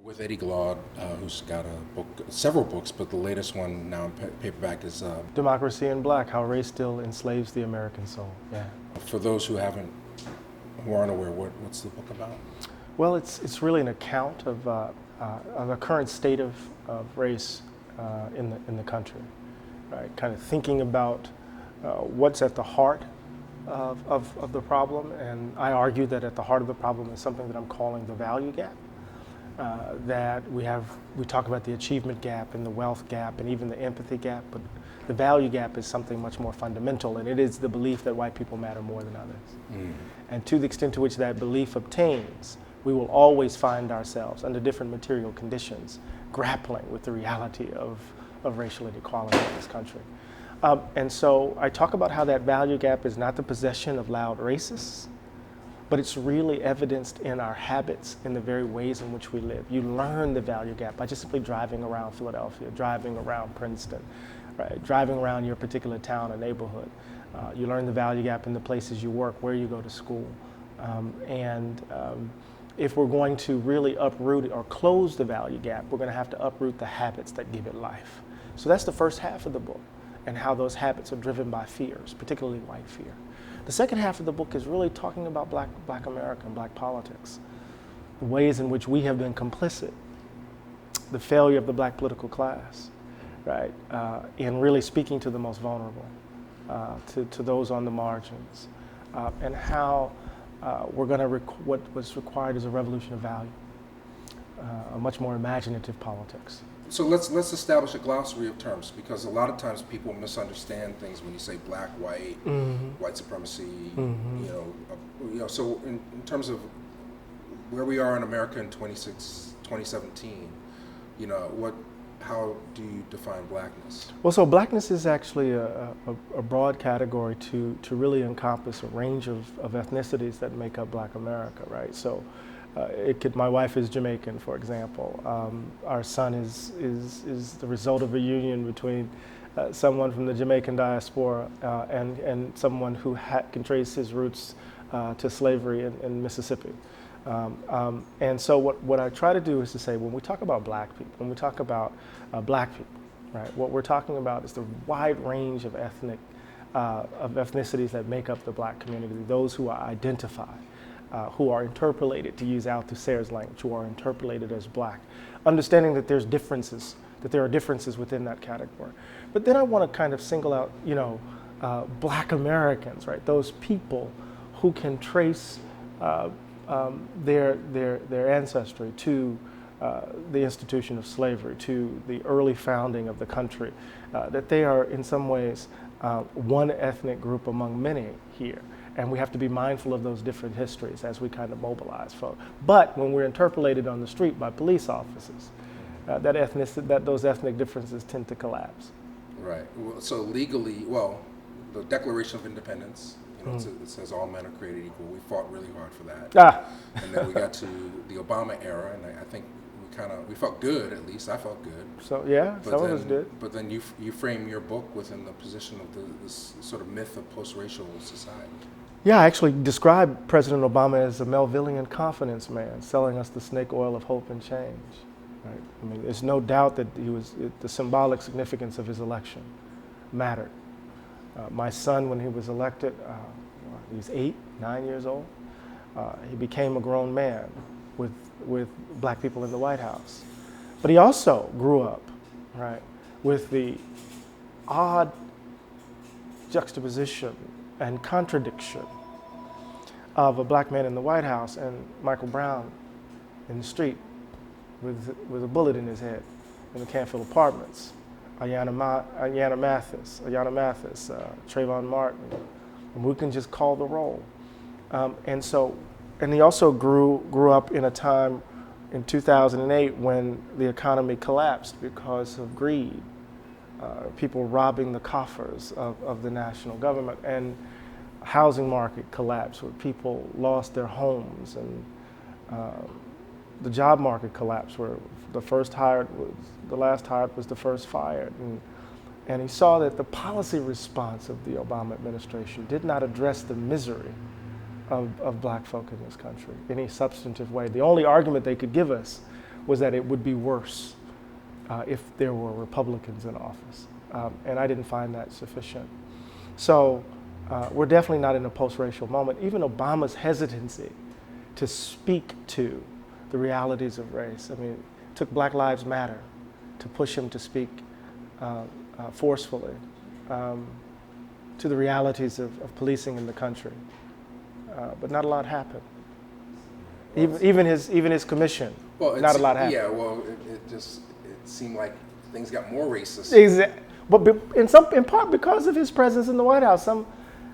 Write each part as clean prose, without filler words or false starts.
with Eddie Glaude, who's got a book, several books, but the latest one now in paperback is Democracy in Black: How Race Still Enslaves the American Soul. Yeah. For those who aren't aware, what's the book about? Well, it's really an account of the current state of race in the country, right? Kind of thinking about what's at the heart of the problem, and I argue that at the heart of the problem is something that I'm calling the value gap. That we talk about the achievement gap and the wealth gap and even the empathy gap, but the value gap is something much more fundamental, and it is the belief that white people matter more than others. Mm. And to the extent to which that belief obtains, we will always find ourselves under different material conditions grappling with the reality of racial inequality in this country. And so I talk about how that value gap is not the possession of loud racists, but it's really evidenced in our habits, in the very ways in which we live. You learn the value gap by just simply driving around Philadelphia, driving around Princeton, right? Driving around your particular town or neighborhood. You learn the value gap in the places you work, where you go to school. If we're going to really uproot or close the value gap, we're going to have to uproot the habits that give it life. So that's the first half of the book, and how those habits are driven by fears, particularly white fear. The second half of the book is really talking about black America and black politics, the ways in which we have been complicit, the failure of the black political class, right, in really speaking to the most vulnerable, to those on the margins, and how we're going to, what was required is a revolution of value, a much more imaginative politics. So let's establish a glossary of terms, because a lot of times people misunderstand things when you say black, white, mm-hmm. white supremacy. Mm-hmm. You know. So in terms of where we are in America in 2017, how do you define blackness? Well, so blackness is actually a broad category to really encompass a range of ethnicities that make up Black America, right? So. My wife is Jamaican, for example. Our son is the result of a union between someone from the Jamaican diaspora and someone who can trace his roots to slavery in Mississippi. And so what I try to do is to say, when we talk about black people, when we talk about black people, right, what we're talking about is the wide range of ethnicities that make up the black community, those who are identified. Who are interpolated, to use Althusser's language, who are interpolated as black, understanding that there are differences within that category. But then I want to kind of single out, black Americans, right? Those people who can trace their ancestry to the institution of slavery, to the early founding of the country, that they are in some ways one ethnic group among many here. And we have to be mindful of those different histories as we kind of mobilize folks. But when we're interpolated on the street by police officers, those ethnic differences tend to collapse. Right. So legally, the Declaration of Independence, it says all men are created equal. We fought really hard for that. And then we got to the Obama era, and I think we felt good, at least I felt good. So yeah, some of us did. But then you frame your book within the position of this sort of myth of post-racial society. Yeah, I actually described President Obama as a Melvillian confidence man, selling us the snake oil of hope and change. Right? I mean, there's no doubt that the symbolic significance of his election mattered. My son, when he was elected, he was 9 years old. He became a grown man with black people in the White House. But he also grew up, right, with the odd juxtaposition and contradiction of a black man in the White House and Michael Brown in the street with a bullet in his head in the Canfield Apartments, Ayanna Mathis, Trayvon Martin, and we can just call the roll. And he also grew up in a time in 2008 when the economy collapsed because of greed. People robbing the coffers of the national government, and housing market collapsed where people lost their homes, and the job market collapsed where the last hired was the first fired. And he saw that the policy response of the Obama administration did not address the misery of black folk in this country in any substantive way. The only argument they could give us was that it would be worse if there were Republicans in office. And I didn't find that sufficient. So we're definitely not in a post-racial moment. Even Obama's hesitancy to speak to the realities of race. I mean, it took Black Lives Matter to push him to speak forcefully to the realities of policing in the country. But not a lot happened. Even his commission, not a lot happened. Yeah, well, it seemed like things got more racist. Exactly. But in part because of his presence in the White House.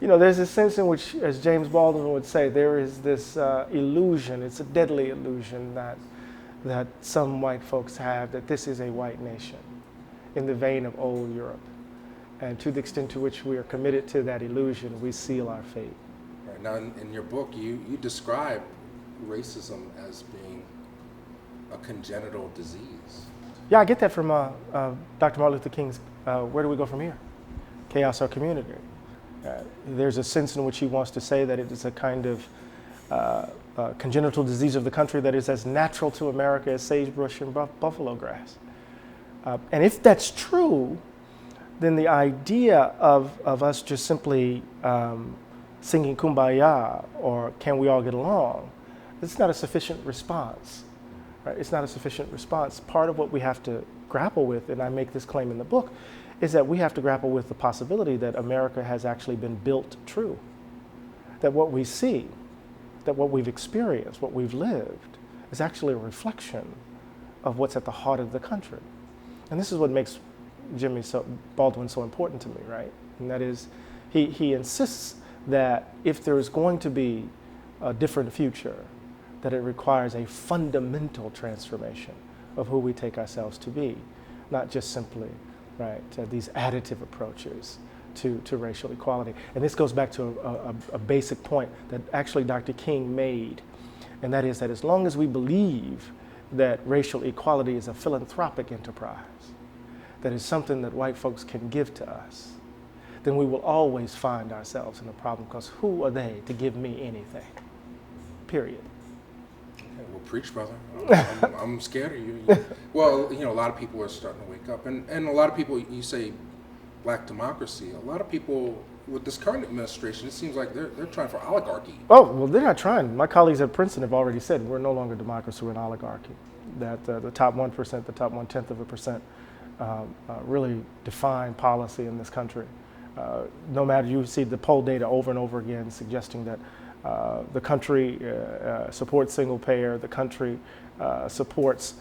There's this sense in which, as James Baldwin would say, there is this illusion, it's a deadly illusion that some white folks have that this is a white nation in the vein of old Europe. And to the extent to which we are committed to that illusion, we seal our fate. Right. Now, in your book, you describe racism as being a congenital disease. Yeah, I get that from Dr. Martin Luther King's Where Do We Go From Here? Chaos or Community. There's a sense in which he wants to say that it is a kind of congenital disease of the country that is as natural to America as sagebrush and buffalo grass. And if that's true, then the idea of us just simply singing Kumbaya or can we all get along, it's not a sufficient response. Right? It's not a sufficient response. Part of what we have to grapple with, and I make this claim in the book, is that we have to grapple with the possibility that America has actually been built true. That what we see, that what we've experienced, what we've lived, is actually a reflection of what's at the heart of the country. And this is what makes Baldwin so important to me, right? And that is, he insists that if there is going to be a different future, that it requires a fundamental transformation of who we take ourselves to be, not just simply, right, these additive approaches to racial equality. And this goes back to a basic point that actually Dr. King made, and that is that as long as we believe that racial equality is a philanthropic enterprise, that is something that white folks can give to us, then we will always find ourselves in a problem, because who are they to give me anything? Period. Okay, well, preach, brother. I'm scared of you. Well, a lot of people are starting to wake up. And a lot of people, you say black democracy, a lot of people with this current administration, it seems like they're trying for oligarchy. Oh, well, they're not trying. My colleagues at Princeton have already said we're no longer democracy, we're an oligarchy. That the top 1%, the top 1/10%, really define policy in this country. No matter, you see the poll data over and over again suggesting that the country supports single payer, the country supports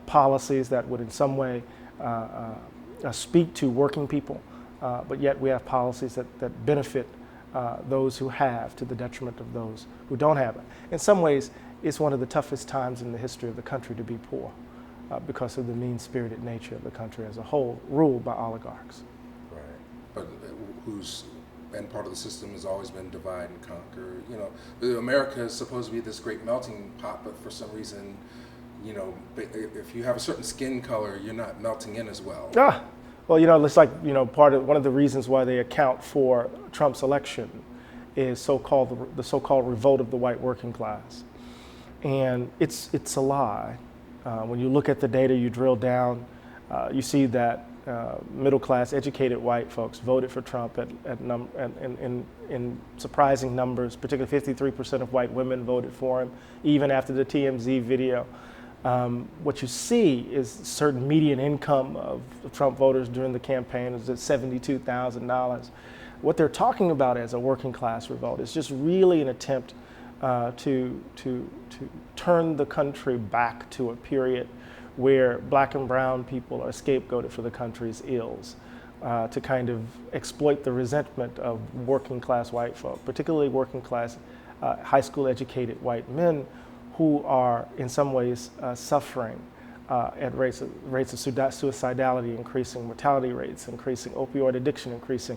policies that would in some way speak to working people, but yet we have policies that benefit those who have to the detriment of those who don't have it. In some ways, it's one of the toughest times in the history of the country to be poor because of the mean-spirited nature of the country as a whole, ruled by oligarchs. Right, but and part of the system has always been divide and conquer. America is supposed to be this great melting pot, but for some reason, if you have a certain skin color, you're not melting in as well. Well, it's like, one of the reasons why they account for Trump's election is the so-called revolt of the white working class. And it's a lie. When you look at the data, you drill down, you see that middle-class, educated white folks voted for Trump in surprising numbers. Particularly 53% of white women voted for him, even after the TMZ video. What you see is certain median income of Trump voters during the campaign is at $72,000. What they're talking about as a working class revolt is just really an attempt to turn the country back to a period where black and brown people are scapegoated for the country's ills, to kind of exploit the resentment of working class white folk, particularly working class high school educated white men who are in some ways suffering at rates of suicidality increasing, mortality rates increasing, opioid addiction increasing,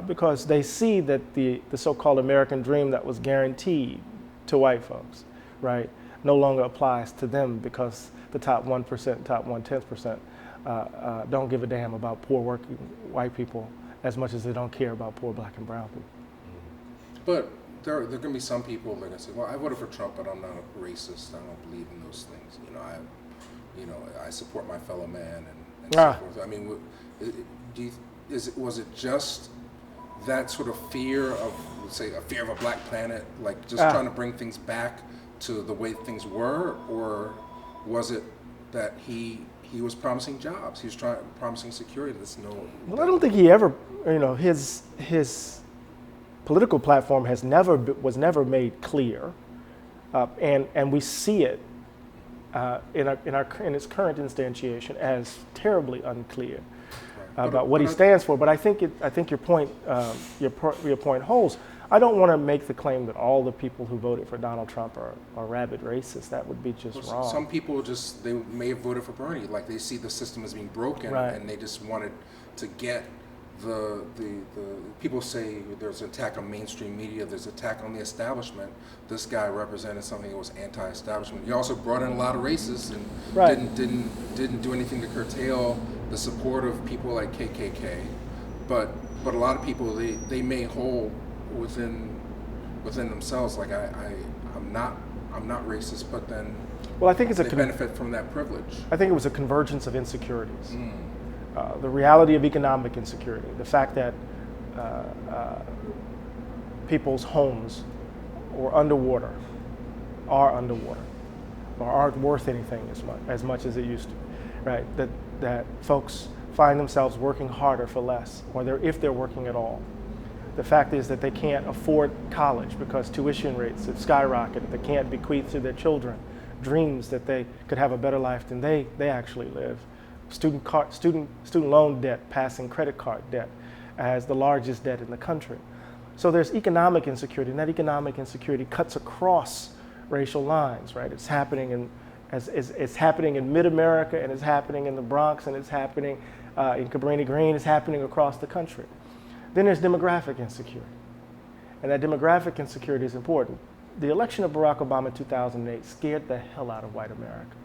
because they see that the so-called American dream that was guaranteed to white folks, right, no longer applies to them because the top 1%, top 1/10% don't give a damn about poor working white people as much as they don't care about poor black and brown people. But there are going to be some people that are going to say, well, I voted for Trump, but I'm not a racist. I don't believe in those things. you know, I support my fellow man and so forth. I mean, was it just that sort of fear of, let's say, a fear of a black planet, like just trying to bring things back to the way things were, or was it that he was promising jobs, he was promising security? Well, I don't think he ever, you know, his political platform was never made clear, and we see it in its current instantiation as terribly unclear about what he stands for. But I think your point holds. I don't want to make the claim that all the people who voted for Donald Trump are rabid racists. That would be just wrong. Some people they may have voted for Bernie, like they see the system as being broken, and they just wanted to get the people say there's an attack on mainstream media, there's an attack on the establishment. This guy represented something that was anti-establishment. He also brought in a lot of racists and didn't do anything to curtail the support of people like KKK. But a lot of people they may hold within themselves, like I'm not racist, but then I think they benefit from that privilege. I think it was a convergence of insecurities. The reality of economic insecurity, the fact that people's homes are underwater, or aren't worth anything as much as it used to, right? That folks find themselves working harder for less, or if they're working at all. The fact is that they can't afford college because tuition rates have skyrocketed. They can't bequeath to their children dreams that they could have a better life than they actually live. Student loan debt passing credit card debt as the largest debt in the country. So there's economic insecurity, and that economic insecurity cuts across racial lines, right? It's happening in mid-America, and it's happening in the Bronx, and it's happening in Cabrini Green, it's happening across the country. Then there's demographic insecurity, and that demographic insecurity is important. The election of Barack Obama in 2008 scared the hell out of white America.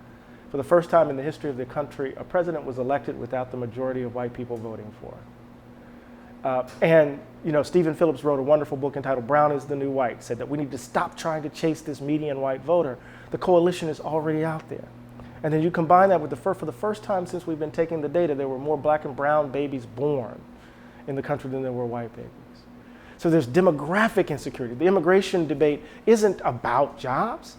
For the first time in the history of the country, a president was elected without the majority of white people voting for him. And you know, Stephen Phillips wrote a wonderful book entitled "Brown is the New White," said that we need to stop trying to chase this median white voter. The coalition is already out there. And then you combine that with for the first time since we've been taking the data, there were more black and brown babies born in the country than there were white babies. So there's demographic insecurity. The immigration debate isn't about jobs.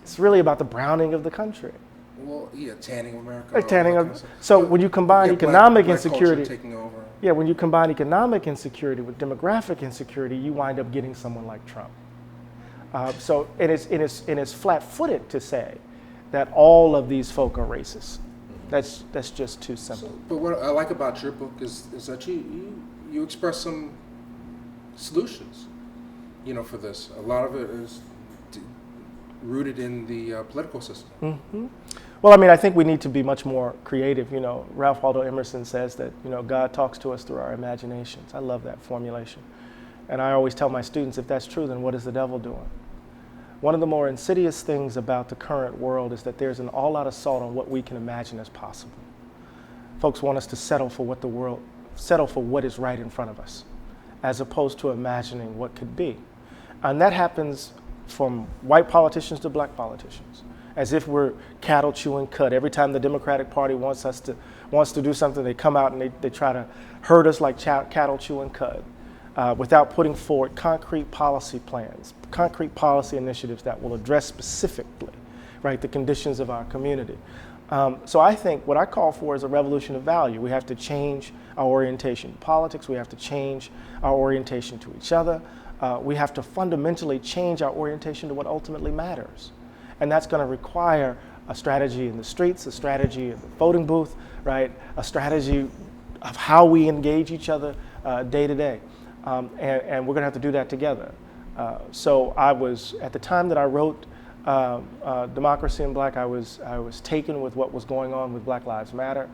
It's really about the browning of the country. Well, yeah, tanning of America. So when you combine economic insecurity, taking over. Yeah, when you combine economic insecurity with demographic insecurity, you wind up getting someone like Trump. So it is flat-footed to say that all of these folk are racist. That's just too simple. But what I like about your book is that you express some solutions, you know, for this. A lot of it is rooted in the political system. Mm-hmm. Well, I mean, I think we need to be much more creative. You know, Ralph Waldo Emerson says that, you know, God talks to us through our imaginations. I love that formulation. And I always tell my students, if that's true, then what is the devil doing? One of the more insidious things about the current world is that there's an all-out assault on what we can imagine as possible. Folks want us to settle for what is right in front of us, as opposed to imagining what could be. And that happens from white politicians to black politicians, as if we're cattle chewing cud. Every time the Democratic Party wants to do something, they come out and they try to herd us like cattle chewing cud, without putting forward concrete policy plans, concrete policy initiatives that will address specifically, right, the conditions of our community. So I think what I call for is a revolution of value. We have to change our orientation to politics. We have to change our orientation to each other. We have to fundamentally change our orientation to what ultimately matters. And that's going to require a strategy in the streets, a strategy in the voting booth, right? A strategy of how we engage each other day to day. And we're going to have to do that together. So I was, at the time that I wrote Democracy in Black, I was taken with what was going on with Black Lives Matter.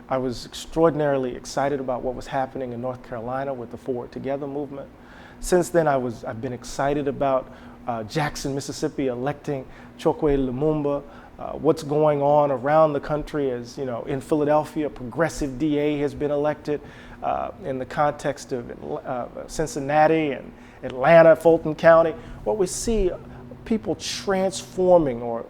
I was extraordinarily excited about what was happening in North Carolina with the Forward Together movement. Since then, I've been excited about Jackson, Mississippi, electing Chokwe Lumumba. What's going on around the country, as you know, in Philadelphia, a progressive DA has been elected. In the context of Cincinnati and Atlanta, Fulton County, what we see, people transforming or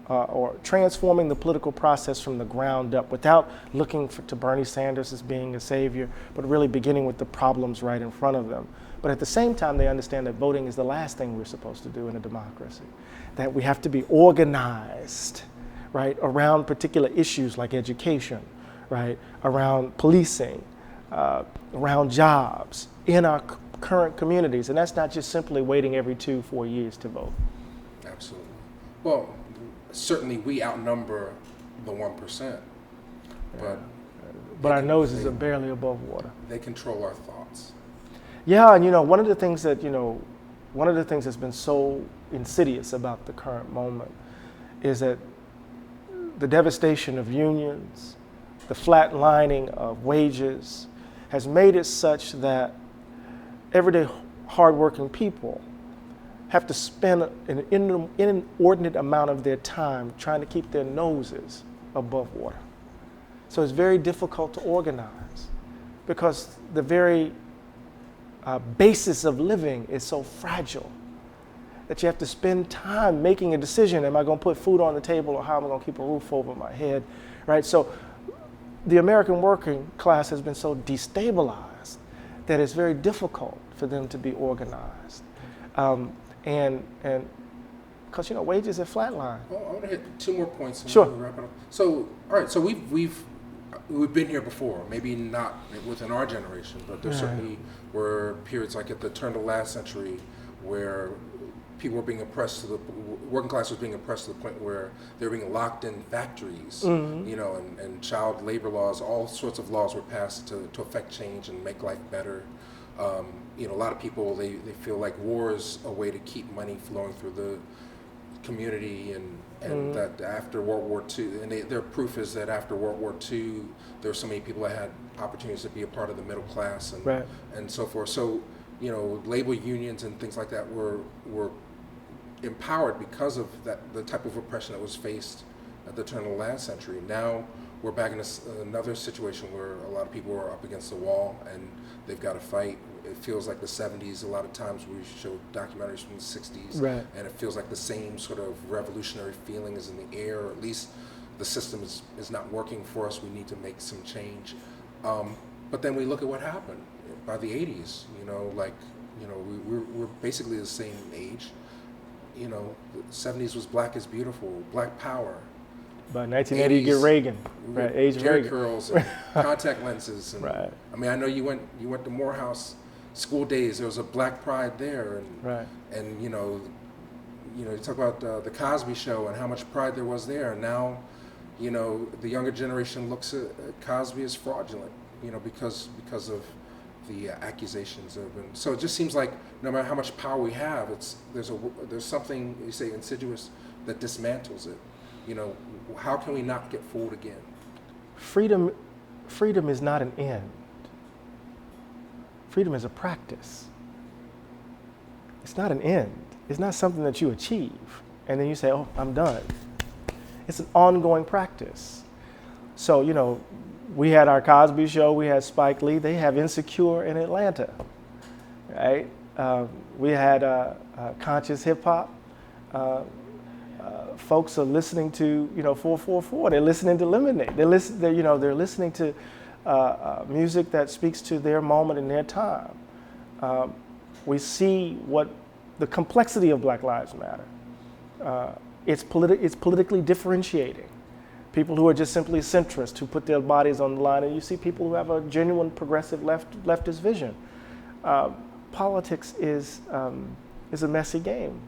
or transforming the political process from the ground up without looking to Bernie Sanders as being a savior, but really beginning with the problems right in front of them. But at the same time, they understand that voting is the last thing we're supposed to do in a democracy, that we have to be organized, right, around particular issues like education, right, around policing, around jobs in our current communities. And that's not just simply waiting every 2-4 years to vote. Absolutely. Well, certainly we outnumber the 1%, but our noses are barely above water. They control our thoughts. Yeah, and one of the things that's been so insidious about the current moment is that the devastation of unions, the flatlining of wages has made it such that everyday hardworking people have to spend an inordinate amount of their time trying to keep their noses above water. So it's very difficult to organize because the very basis of living is so fragile that you have to spend time making a decision. Am I going to put food on the table, or how am I going to keep a roof over my head, right? So the American working class has been so destabilized that it's very difficult for them to be organized. And because wages have flatlined. Well, I want to hit 2 more points and sure. we'll wrap it up. So, all right, so we've been here before, maybe not within our generation, but there certainly were periods like at the turn of the last century where people were being oppressed working class was being oppressed to the point where they were being locked in factories, and child labor laws, all sorts of laws were passed to affect change and make life better. A lot of people, they feel like war is a way to keep money flowing through the community, and that after World War II, and their proof is that after World War II, there were so many people that had opportunities to be a part of the middle class and so forth. So, labor unions and things like that were empowered because of the type of oppression that was faced at the turn of the last century. Now we're back in another situation where a lot of people are up against the wall and they've got to fight. It feels like the 70s. A lot of times we show documentaries from the 60s, and it feels like the same sort of revolutionary feeling is in the air, or at least the system is not working for us. We need to make some change. But then we look at what happened by the 80s. We're basically the same age. The 70s was Black is Beautiful, Black Power. By 1980, you get Reagan, right? Age of Jerry Reagan. Curls and contact lenses. And, right. I mean, I know you went to Morehouse school days. There was a Black pride there, and you talk about the Cosby Show and how much pride there was there. And now, the younger generation looks at Cosby as fraudulent, because of the accusations of, and so it just seems like no matter how much power we have, there's something, you say, insidious that dismantles it. How can we not get fooled again? Freedom is not an end. Freedom is a practice. It's not an end. It's not something that you achieve and then you say, oh, I'm done. It's an ongoing practice. So, we had our Cosby Show, we had Spike Lee, they have Insecure in Atlanta, right? We had conscious hip hop. Folks are listening to 444. They're listening to Lemonade. They're listening to music that speaks to their moment in their time. We see what the complexity of Black Lives Matter. It's politically differentiating. People who are just simply centrist, who put their bodies on the line, and you see people who have a genuine progressive leftist vision. Politics is a messy game.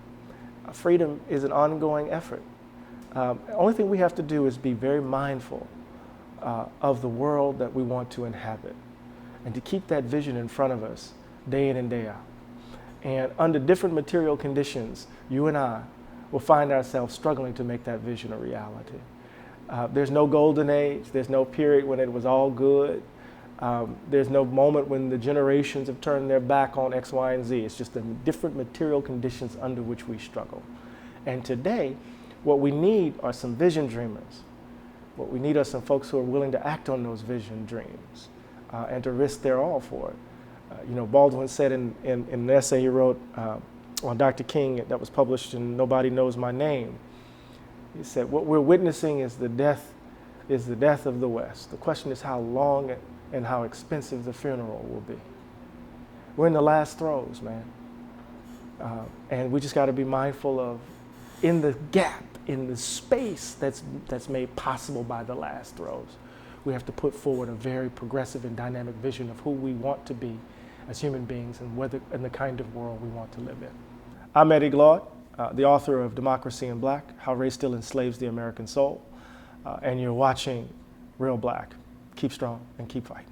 Freedom is an ongoing effort. The only thing we have to do is be very mindful of the world that we want to inhabit, and to keep that vision in front of us day in and day out. And under different material conditions, you and I will find ourselves struggling to make that vision a reality. There's no golden age. There's no period when it was all good. There's no moment when the generations have turned their back on X, Y, and Z. It's just the different material conditions under which we struggle. And today, what we need are some vision dreamers. What we need are some folks who are willing to act on those vision dreams and to risk their all for it. Baldwin said in an essay he wrote on Dr. King that was published in Nobody Knows My Name, He said, what we're witnessing is the death of the West. The question is how long and how expensive the funeral will be. We're in the last throes, man. And we just got to be mindful of, in the gap, in the space that's made possible by the last throes, we have to put forward a very progressive and dynamic vision of who we want to be as human beings and the kind of world we want to live in. I'm Eddie Glaude, the author of Democracy in Black, How Race Still Enslaves the American Soul, and you're watching Real Black. Keep strong and keep fighting.